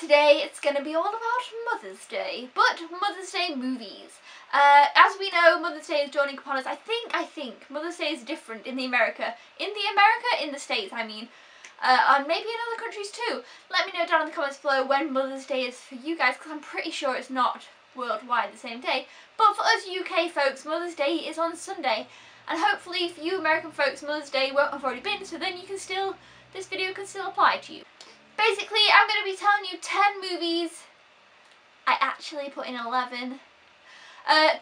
today it's going to be all about Mother's Day, but Mother's Day movies. As we know, Mother's Day is dawning upon us. I think Mother's Day is different in the States, I mean, and maybe in other countries too. Let me know down in the comments below when Mother's Day is for you guys, because I'm pretty sure it's not worldwide the same day. But for us UK folks, Mother's Day is on Sunday, and hopefully for you American folks, Mother's Day won't have already been, so then you can still, this video can still apply to you. Basically, I'm going to be telling you 10 movies, I actually put in 11,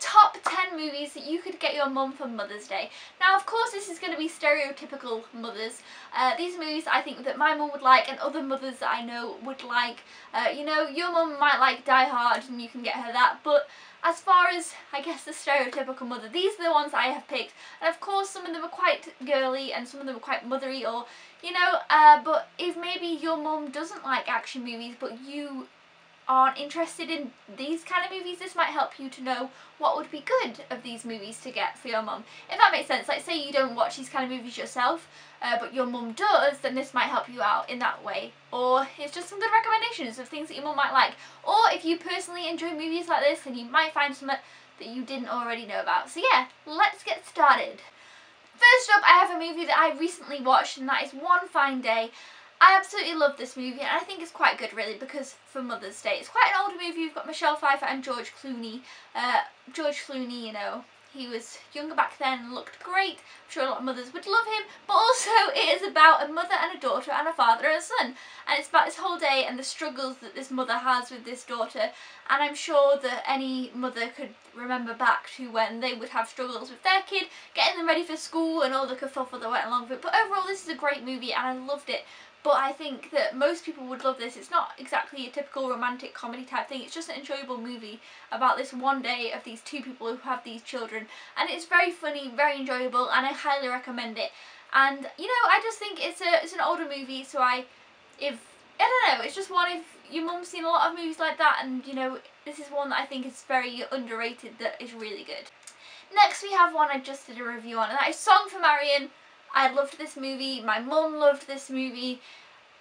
top 10 movies that you could get your mum for Mother's Day. Now, of course, this is going to be stereotypical mothers. These are movies I think that my mum would like and other mothers that I know would like. You know, your mum might like Die Hard and you can get her that, but as far as, I guess, the stereotypical mother, these are the ones I have picked. And of course, some of them are quite girly and some of them are quite mothery, or, you know, but if maybe your mum doesn't like action movies, but you aren't interested in these kind of movies, this might help you to know what would be good of these movies to get for your mum. If that makes sense, like say you don't watch these kind of movies yourself, but your mum does, then this might help you out in that way. Or it's just some good recommendations of things that your mum might like. Or if you personally enjoy movies like this, then you might find something that you didn't already know about. So yeah, let's get started. First up, I have a movie that I recently watched, and that is One Fine Day. I absolutely love this movie, and I think it's quite good really, because for Mother's Day. It's quite an older movie. You've got Michelle Pfeiffer and George Clooney. George Clooney, you know, he was younger back then and looked great. I'm sure a lot of mothers would love him. But also it is about a mother and a daughter and a father and a son. And it's about this whole day and the struggles that this mother has with this daughter. And I'm sure that any mother could remember back to when they would have struggles with their kid, getting them ready for school and all the kerfuffle that went along with it. But overall, this is a great movie and I loved it. But I think that most people would love this. It's not exactly a typical romantic comedy type thing. It's just an enjoyable movie about this one day of these two people who have these children. And it's very funny, very enjoyable, and I highly recommend it. And, you know, I just think it's an older movie, so I don't know, it's just one, if your mum's seen a lot of movies like that, and, you know, this is one that I think is very underrated that is really good. Next we have one I just did a review on, and that is Song for Marion. I loved this movie, my mum loved this movie.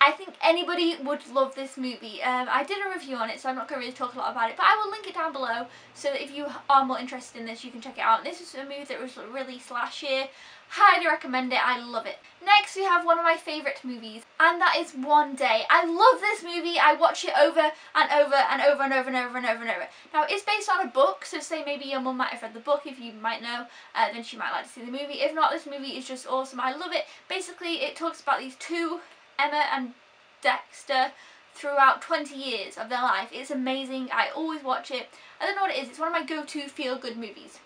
I think anybody would love this movie. I did a review on it, so I'm not going to really talk a lot about it, but I will link it down below so that if you are more interested in this, you can check it out. And this is a movie that was released last year. Highly recommend it. I love it. Next we have one of my favourite movies, and that is One Day. I love this movie. I watch it over and over and over and over and over and over and over. Now, it's based on a book, so say maybe your mum might have read the book. If you might know, then she might like to see the movie. If not, this movie is just awesome. I love it. Basically, it talks about these two, Emma and Dexter, throughout 20 years of their life. It's amazing. I always watch it. I don't know what it is. It's one of my go-to feel-good movies.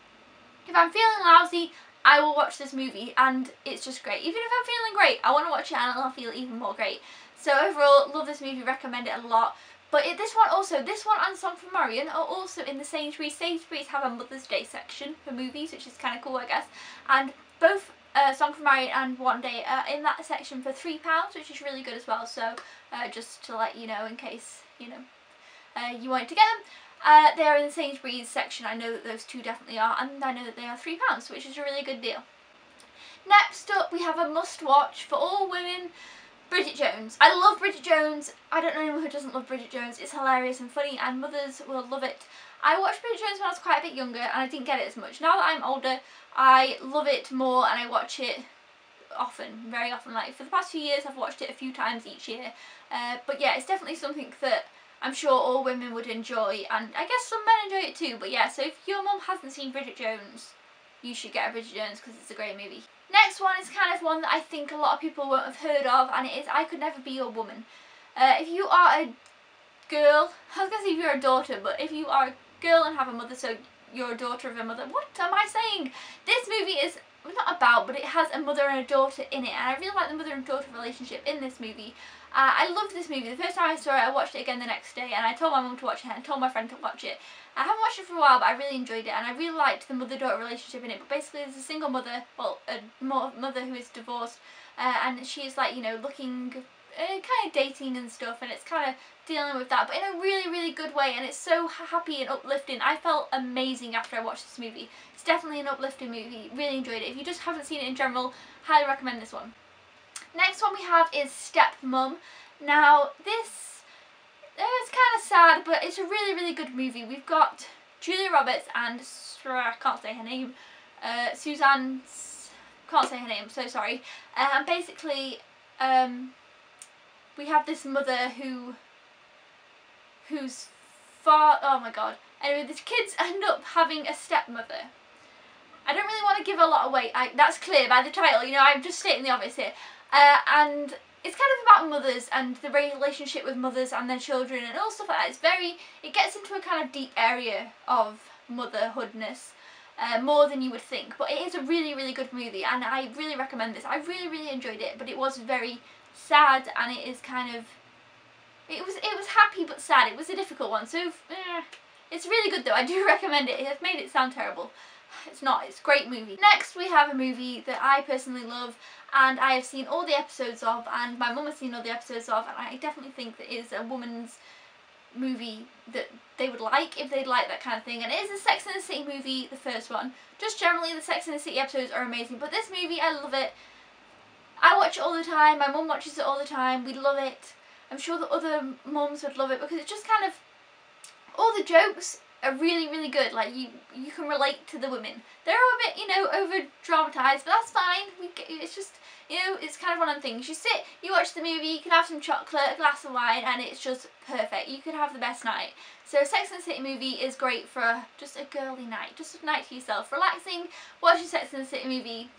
If I'm feeling lousy, I will watch this movie, and it's just great. Even if I'm feeling great, I want to watch it and I'll feel even more great. So overall, love this movie, recommend it a lot. But this one and Song for Marion are also in the Sainsbury's. Sainsbury's have a Mother's Day section for movies, which is kind of cool, I guess. And both Song for Marion and One Day are in that section for £3, which is really good as well. So just to let you know, in case, you know, you wanted to get them. They are in the Sainsbury's section. I know that those two definitely are, and I know that they are £3, which is a really good deal. Next up, we have a must-watch for all women, Bridget Jones. I love Bridget Jones. I don't know anyone who doesn't love Bridget Jones. It's hilarious and funny, and mothers will love it. I watched Bridget Jones when I was quite a bit younger, and I didn't get it as much. Now that I'm older, I love it more, and I watch it often, very often. Like for the past few years, I've watched it a few times each year. But yeah, it's definitely something that I'm sure all women would enjoy, and I guess some men enjoy it too. But yeah, so if your mum hasn't seen Bridget Jones, you should get a Bridget Jones, because it's a great movie. Next one is kind of one that I think a lot of people won't have heard of, and it is I Could Never Be Your Woman. If you are a girl, I was going to say if you're a daughter, but if you are a girl and have a mother, so you're a daughter of a mother, what am I saying? This movie is not about, but it has a mother and a daughter in it, and I really like the mother and daughter relationship in this movie. I loved this movie. The first time I saw it, I watched it again the next day, and I told my mum to watch it, and I told my friend to watch it. I haven't watched it for a while, but I really enjoyed it, and I really liked the mother-daughter relationship in it. But basically, there's a single mother, well, a mother who is divorced, and she's like, you know, looking, kind of dating and stuff, and it's kind of dealing with that, but in a really, really good way, and it's so happy and uplifting. I felt amazing after I watched this movie. It's definitely an uplifting movie. Really enjoyed it. If you just haven't seen it in general, highly recommend this one. Next one we have is Stepmom. Now, this it's kind of sad, but it's a really, really good movie. We've got Julia Roberts and I can't say her name, Suzanne, can't say her name, so sorry. And basically, we have this mother who's oh my god. Anyway, these kids end up having a stepmother. I don't really want to give a lot away. That's clear by the title. You know, I'm just stating the obvious here. And it's kind of about mothers and the relationship with mothers and their children and all stuff like that. It gets into a kind of deep area of motherhoodness, more than you would think. But it is a really, really good movie, and I really recommend this. I really, really enjoyed it, but it was very sad, and it is kind of, it was happy but sad. It was a difficult one, so it's really good though. I do recommend it. It has made it sound terrible. It's not. It's a great movie. Next we have a movie that I personally love, and I have seen all the episodes of, and my mum has seen all the episodes of, and I definitely think that it is a woman's movie that they would like if they'd like that kind of thing. And it is a Sex and the City movie, the first one. Just generally the Sex and the City episodes are amazing, but this movie, I love it. I watch it all the time, my mum watches it all the time, we love it. I'm sure that other mums would love it because it's just kind of, all the jokes are really, really good. Like, you can relate to the women. They're a bit, you know, over dramatised, but that's fine. It's just, you know, it's kind of one of them things. You sit, you watch the movie, you can have some chocolate, a glass of wine, and it's just perfect. You could have the best night. So Sex and the City movie is great for just a girly night, just a night to yourself, relaxing, watching Sex and the City movie.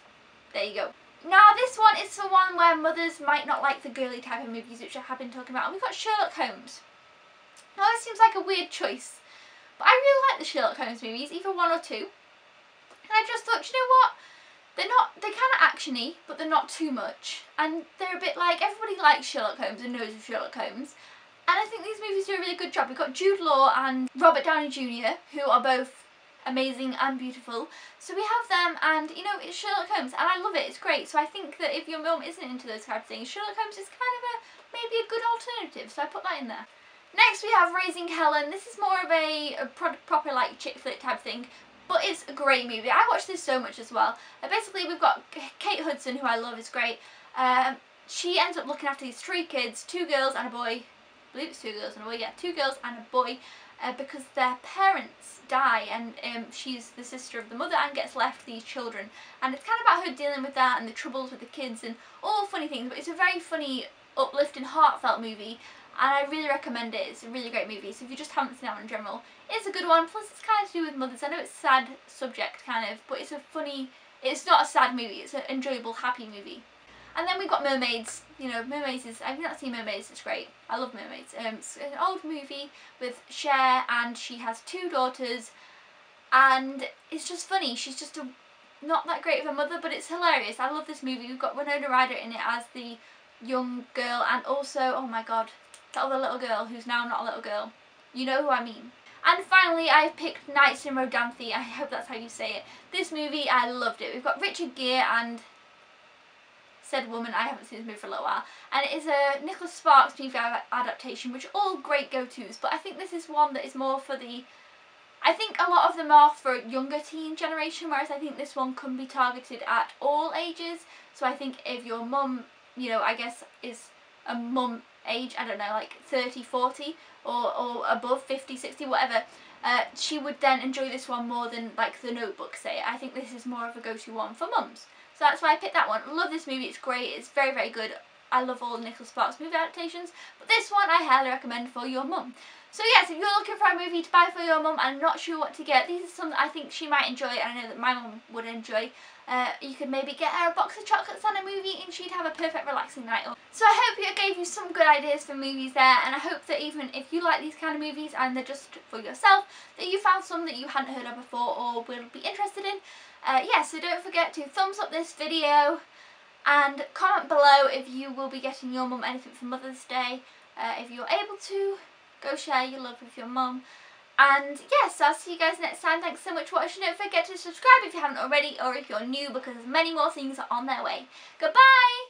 There you go. Now this one is the one where mothers might not like the girly type of movies, which I have been talking about. And we've got Sherlock Holmes. Now this seems like a weird choice, but I really like the Sherlock Holmes movies, either one or two. And I just thought, you know what? They're kind of actiony, but they're not too much. And they're a bit like, everybody likes Sherlock Holmes and knows of Sherlock Holmes. And I think these movies do a really good job. We've got Jude Law and Robert Downey Jr., who are both amazing and beautiful. So we have them, and you know, it's Sherlock Holmes, and I love it. It's great. So I think that if your mum isn't into those kind of things, Sherlock Holmes is kind of maybe a good alternative. So I put that in there. Next we have Raising Helen. This is more of a proper like chick flick type thing, but it's a great movie. I watched this so much as well. Basically we've got Kate Hudson, who I love, is great. She ends up looking after these 3 kids, 2 girls and a boy. I believe it's 2 girls and a boy, yeah, 2 girls and a boy, because their parents die, and she's the sister of the mother and gets left these children. And it's kind of about her dealing with that and the troubles with the kids and all funny things, but it's a very funny, uplifting, heartfelt movie. And I really recommend it. It's a really great movie. So if you just haven't seen that one in general, it's a good one. Plus it's kind of to do with mothers. I know it's a sad subject kind of, but it's a funny, it's not a sad movie. It's an enjoyable, happy movie. And then we've got Mermaids. You know, Mermaids is, I've not seen Mermaids, it's great. I love Mermaids. It's an old movie with Cher, and she has 2 daughters. And it's just funny. She's just not that great of a mother, but it's hilarious. I love this movie. We've got Winona Ryder in it as the young girl, and also, oh my god, that other little girl who's now not a little girl. You know who I mean. And finally, I've picked Nights in Rodanthy. I hope that's how you say it. This movie, I loved it. We've got Richard Gere and said woman. I haven't seen this movie for a little while. And it is a Nicholas Sparks movie adaptation, which are all great go-tos. But I think this is one that is more for the... I think a lot of them are for younger teen generation, whereas I think this one can be targeted at all ages. So I think if your mum, you know, I guess is a mum age, I don't know, like 30, 40 or above, 50, 60, whatever, she would then enjoy this one more than like The Notebook, say. I think this is more of a go-to one for mums. So that's why I picked that one. Love this movie, it's great, it's very, very good. I love all Nicholas Sparks movie adaptations, but this one I highly recommend for your mum. So yes, if you're looking for a movie to buy for your mum and not sure what to get, these are some that I think she might enjoy, and I know that my mum would enjoy. You could maybe get her a box of chocolates and a movie, and she'd have a perfect relaxing night. So I hope I gave you some good ideas for movies there, and I hope that even if you like these kind of movies and they're just for yourself, that you found some that you hadn't heard of before or will be interested in. Yeah, so don't forget to thumbs up this video and comment below if you will be getting your mum anything for Mother's Day. If you're able to, go share your love with your mum. And yes, I'll see you guys next time. Thanks so much for watching. Don't forget to subscribe if you haven't already, or if you're new, because many more things are on their way. Goodbye!